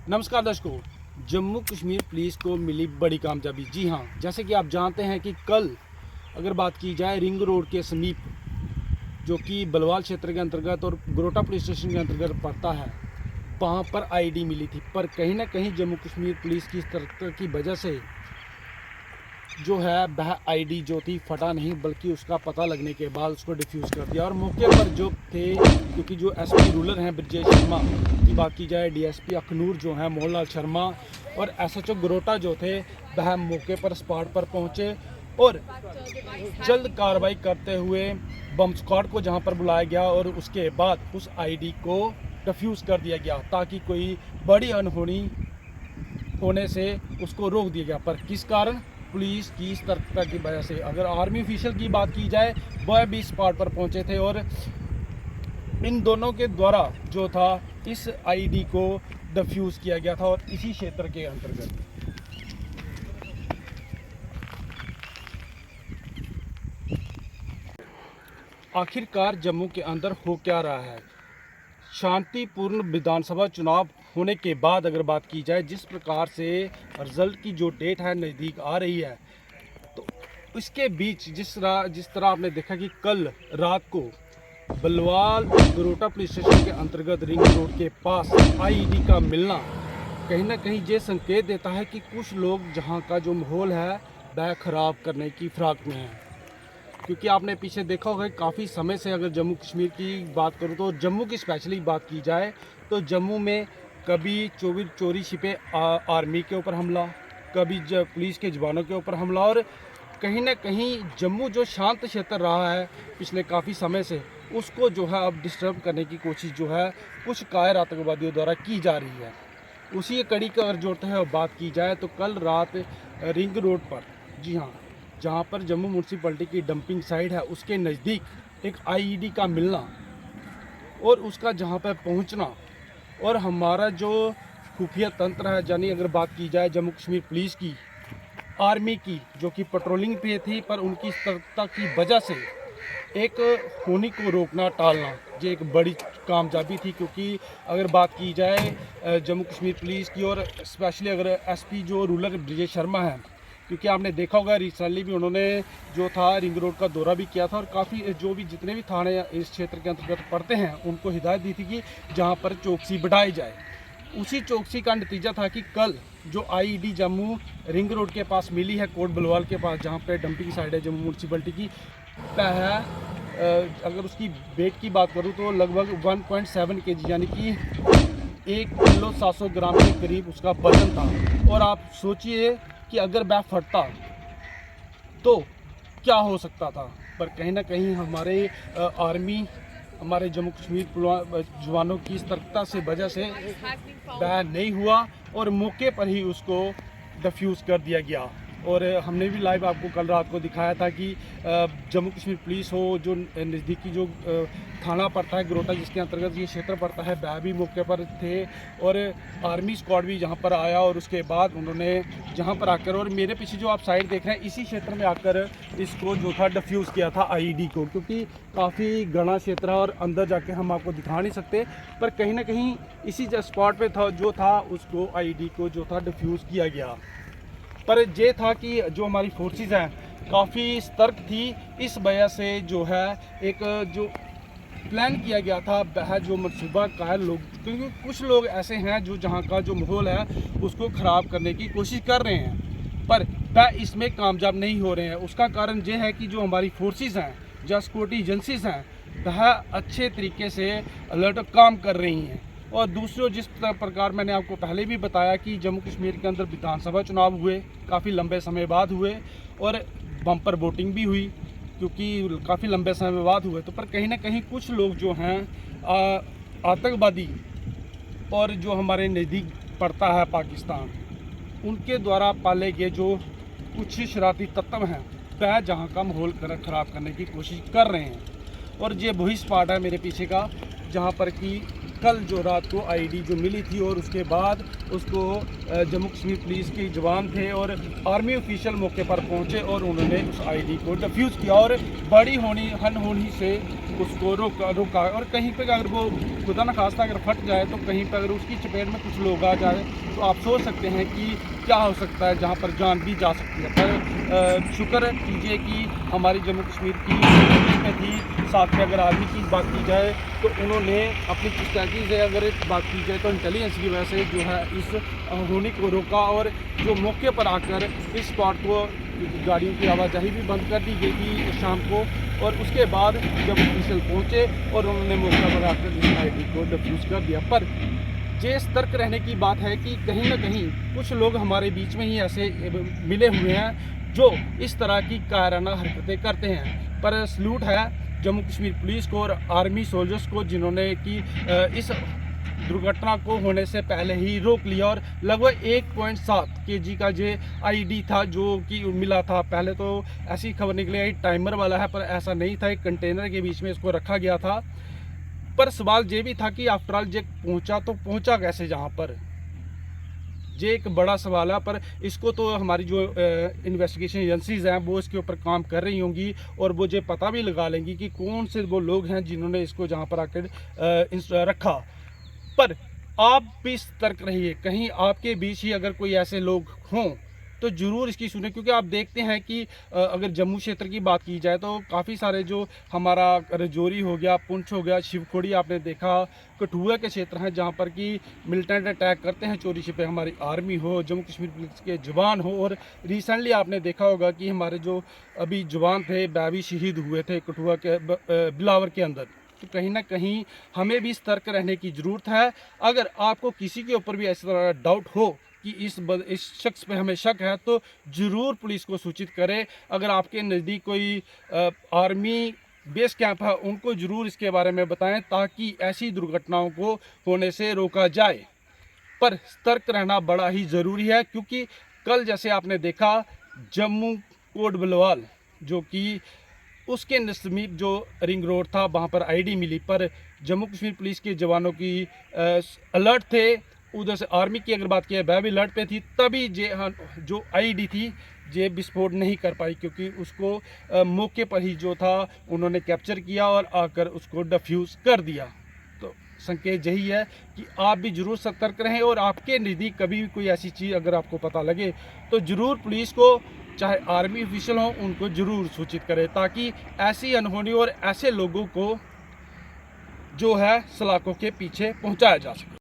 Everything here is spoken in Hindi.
नमस्कार दर्शकों, जम्मू कश्मीर पुलिस को मिली बड़ी कामयाबी। जी हाँ, जैसे कि आप जानते हैं कि कल अगर बात की जाए रिंग रोड के समीप, जो कि बलवाल क्षेत्र के अंतर्गत और गरोटा पुलिस स्टेशन के अंतर्गत पड़ता है, वहाँ पर आईडी मिली थी। पर कहीं ना कहीं जम्मू कश्मीर पुलिस की सतर्कता की वजह से जो है वह आईडी जो थी फटा नहीं, बल्कि उसका पता लगने के बाद उसको डिफ्यूज़ कर दिया। और मौके पर जो थे, क्योंकि जो एसपी रूरल हैं ब्रजेश शर्मा की बात की जाए, डीएसपी अखनूर जो हैं मोहनलाल शर्मा और एसएचओ गरोटा जो थे, वह मौके पर स्पॉट पर पहुंचे और जल्द कार्रवाई करते हुए बम स्क्वाड को जहां पर बुलाया गया और उसके बाद उस आईडी को डिफ्यूज़ कर दिया गया ताकि कोई बड़ी अनहोनी होने से उसको रोक दिया गया। पर किस कारण? पुलिस की सतर्कता की वजह से। अगर आर्मी ऑफिशियल की बात की जाए, वह भी स्पॉट पर पहुंचे थे और इन दोनों के द्वारा जो था इस आईडी को डिफ्यूज़ किया गया था और इसी क्षेत्र के अंतर्गत। आखिरकार जम्मू के अंदर हो क्या रहा है? शांतिपूर्ण विधानसभा चुनाव होने के बाद अगर बात की जाए, जिस प्रकार से रिजल्ट की जो डेट है नज़दीक आ रही है, तो इसके बीच जिस तरह आपने देखा कि कल रात को बलवाल गरोटा पुलिस स्टेशन के अंतर्गत रिंग रोड के पास आईडी का मिलना कहीं ना कहीं ये संकेत देता है कि कुछ लोग जहां का जो माहौल है वह ख़राब करने की फिराक में है। क्योंकि आपने पीछे देखा होगा काफ़ी समय से, अगर जम्मू कश्मीर की बात करूँ तो जम्मू की स्पेशली बात की जाए तो जम्मू में कभी चोरी छिपे आर्मी के ऊपर हमला, कभी पुलिस के जवानों के ऊपर हमला, और कहीं ना कहीं जम्मू जो शांत क्षेत्र रहा है पिछले काफ़ी समय से, उसको जो है अब डिस्टर्ब करने की कोशिश जो है कुछ कायर आतंकवादियों द्वारा की जा रही है। उसी कड़ी का अगर जोड़ते हैं और बात की जाए तो कल रात रिंग रोड पर, जी हाँ, जहाँ पर जम्मू म्यूनसिपलिटी की डंपिंग साइट है, उसके नज़दीक एक आईडी का मिलना और उसका जहाँ पर पहुँचना, और हमारा जो खुफिया तंत्र है, यानी अगर बात की जाए जम्मू कश्मीर पुलिस की, आर्मी की, जो कि पेट्रोलिंग पे थी, पर उनकी सतर्कता की वजह से एक होनी को रोकना टालना, ये एक बड़ी कामयाबी थी। क्योंकि अगर बात की जाए जम्मू कश्मीर पुलिस की, और स्पेशली अगर एसपी जो रूरल ब्रजेश शर्मा हैं, क्योंकि आपने देखा होगा रिसेंटली भी उन्होंने जो था रिंग रोड का दौरा भी किया था और काफ़ी जो भी जितने भी थाने इस क्षेत्र के अंतर्गत पड़ते हैं उनको हिदायत दी थी कि जहां पर चौकसी बढ़ाई जाए। उसी चौकसी का नतीजा था कि कल जो आईडी जम्मू रिंग रोड के पास मिली है, कोट बलवाल के पास, जहाँ पर डंपिंग साइड है जम्मू म्यूनसिपलिटी की, अगर उसकी वेट की बात करूँ तो लगभग 1.7 kg, यानी कि 1 किलो 700 ग्राम के करीब उसका वजन था। और आप सोचिए कि अगर वह फटता तो क्या हो सकता था। पर कहीं ना कहीं हमारे आर्मी, हमारे जम्मू कश्मीर जवानों की सतर्कता से वजह से वह नहीं हुआ और मौके पर ही उसको डिफ्यूज़ कर दिया गया। और हमने भी लाइव आपको कल रात को दिखाया था कि जम्मू कश्मीर पुलिस हो, जो नज़दीकी जो थाना पड़ता है गरोटा, जिसके अंतर्गत ये क्षेत्र पड़ता है, वह भी मौके पर थे और आर्मी स्क्वाड भी जहां पर आया। और उसके बाद उन्होंने जहां पर आकर, और मेरे पीछे जो आप साइड देख रहे हैं, इसी क्षेत्र में आकर इसको जो था डिफ्यूज़ किया था आईडी को, क्योंकि काफ़ी घना क्षेत्र है और अंदर जाके हम आपको दिखा नहीं सकते। पर कहीं ना कहीं इसी स्पॉट पे था जो था उसको आईडी को जो था डिफ्यूज़ किया गया। पर ये था कि जो हमारी फोर्सेस हैं काफ़ी सतर्क थी, इस वजह से जो है एक जो प्लान किया गया था वह जो मनसूबा कार लोग, क्योंकि कुछ लोग ऐसे हैं जो जहां का जो माहौल है उसको ख़राब करने की कोशिश कर रहे हैं, पर वह इसमें कामयाब नहीं हो रहे हैं। उसका कारण ये है कि जो हमारी फोर्सेस हैं, जो सिक्योरिटी एजेंसीज हैं, वह अच्छे तरीके से अलर्ट काम कर रही हैं। और दूसरों, जिस प्रकार मैंने आपको पहले भी बताया कि जम्मू कश्मीर के अंदर विधानसभा चुनाव हुए, काफ़ी लंबे समय बाद हुए और बम्पर वोटिंग भी हुई, क्योंकि काफ़ी लंबे समय बाद हुए। तो पर कहीं ना कहीं कुछ लोग जो हैं आतंकवादी, और जो हमारे नज़दीक पड़ता है पाकिस्तान, उनके द्वारा पाले गए जो कुछ शरारती तत्व हैं, वह जहाँ का माहौल ख़राब करने की कोशिश कर रहे हैं। और ये वही स्पॉट है मेरे पीछे का, जहाँ पर कि कल जो रात को आईडी जो मिली थी और उसके बाद उसको जम्मू कश्मीर पुलिस के जवान थे और आर्मी ऑफिशियल मौके पर पहुंचे और उन्होंने उस आईडी को डिफ्यूज़ किया और बड़ी अनहोनी से उसको रोका और कहीं पे अगर वो खुदा न खास्ता अगर फट जाए तो कहीं पर अगर उसकी चपेट में कुछ लोग आ जाए तो आप सोच सकते हैं कि क्या हो सकता है, जहां पर जान भी जा सकती है। पर शुक्र कीजिए कि हमारी जम्मू कश्मीर की में थी। साथ में अगर आर्मी की बात की जाए तो उन्होंने अपनी स्ट्रैटेजी से अगर बात की जाए तो इंटेलिजेंस की वजह से जो है इस होने को रोका और जो मौके पर आकर इस स्पॉट को गाड़ियों की आवाजाही भी बंद कर दी गई थी शाम को। और उसके बाद जब ऑफिशियल पहुंचे और उन्होंने मौके पर आकर इस आईडी को डिफ्यूज़ कर दिया। पर ये सतर्क रहने की बात है कि कहीं ना कहीं कुछ लोग हमारे बीच में ही ऐसे मिले हुए हैं जो इस तरह की कायराना हरकतें करते हैं। पर सल्यूट है जम्मू कश्मीर पुलिस को और आर्मी सोल्जर्स को जिन्होंने कि इस दुर्घटना को होने से पहले ही रोक लिया और लगभग 1.7 kg का जो आईडी था जो कि मिला था। पहले तो ऐसी खबर निकली आई टाइमर वाला है, पर ऐसा नहीं था, एक कंटेनर के बीच में इसको रखा गया था। पर सवाल ये भी था कि आफ्टर ऑल जे पहुंचा तो पहुंचा कैसे जहां पर, ये एक बड़ा सवाल है। पर इसको तो हमारी जो इन्वेस्टिगेशन एजेंसीज हैं वो इसके ऊपर काम कर रही होंगी और वो ये पता भी लगा लेंगी कि कौन से वो लोग हैं जिन्होंने इसको जहां पर आकर रखा। पर आप भी सतर्क रहिए, कहीं आपके बीच ही अगर कोई ऐसे लोग हों तो ज़रूर इसकी सुने, क्योंकि आप देखते हैं कि अगर जम्मू क्षेत्र की बात की जाए तो काफ़ी सारे जो हमारा रजौरी हो गया, पुंछ हो गया, शिवखोड़ी आपने देखा, कठुआ के क्षेत्र हैं जहां पर कि मिलिटेंट अटैक करते हैं चोरी छिपे, हमारी आर्मी हो, जम्मू कश्मीर पुलिस के जवान हो। और रिसेंटली आपने देखा होगा कि हमारे जो अभी जवान थे वह भी शहीद हुए थे कठुआ के बिलावर के अंदर। तो कहीं ना कहीं हमें भी सतर्क रहने की ज़रूरत है। अगर आपको किसी के ऊपर भी ऐसा तरह डाउट हो कि इस शख्स पे हमें शक है तो ज़रूर पुलिस को सूचित करें। अगर आपके नज़दीक कोई आर्मी बेस कैंप है उनको ज़रूर इसके बारे में बताएं ताकि ऐसी दुर्घटनाओं को होने से रोका जाए। पर सतर्क रहना बड़ा ही ज़रूरी है, क्योंकि कल जैसे आपने देखा जम्मू कोट बलवाल जो कि उसके समीप जो रिंग रोड था वहाँ पर आईडी मिली, पर जम्मू कश्मीर पुलिस के जवानों की अलर्ट थे, उधर से आर्मी की अगर बात की वह भी अलर्ट पे थी, तभी जो आईडी थी ये विस्फोट नहीं कर पाई, क्योंकि उसको मौके पर ही जो था उन्होंने कैप्चर किया और आकर उसको डिफ्यूज़ कर दिया। तो संकेत यही है कि आप भी ज़रूर सतर्क रहें और आपके नज़दीक कभी भी कोई ऐसी चीज़ अगर आपको पता लगे तो ज़रूर पुलिस को, चाहे आर्मी ऑफिशियल हो, उनको ज़रूर सूचित करें ताकि ऐसी अनहोनी और ऐसे लोगों को जो है सलाखों के पीछे पहुंचाया जा सके।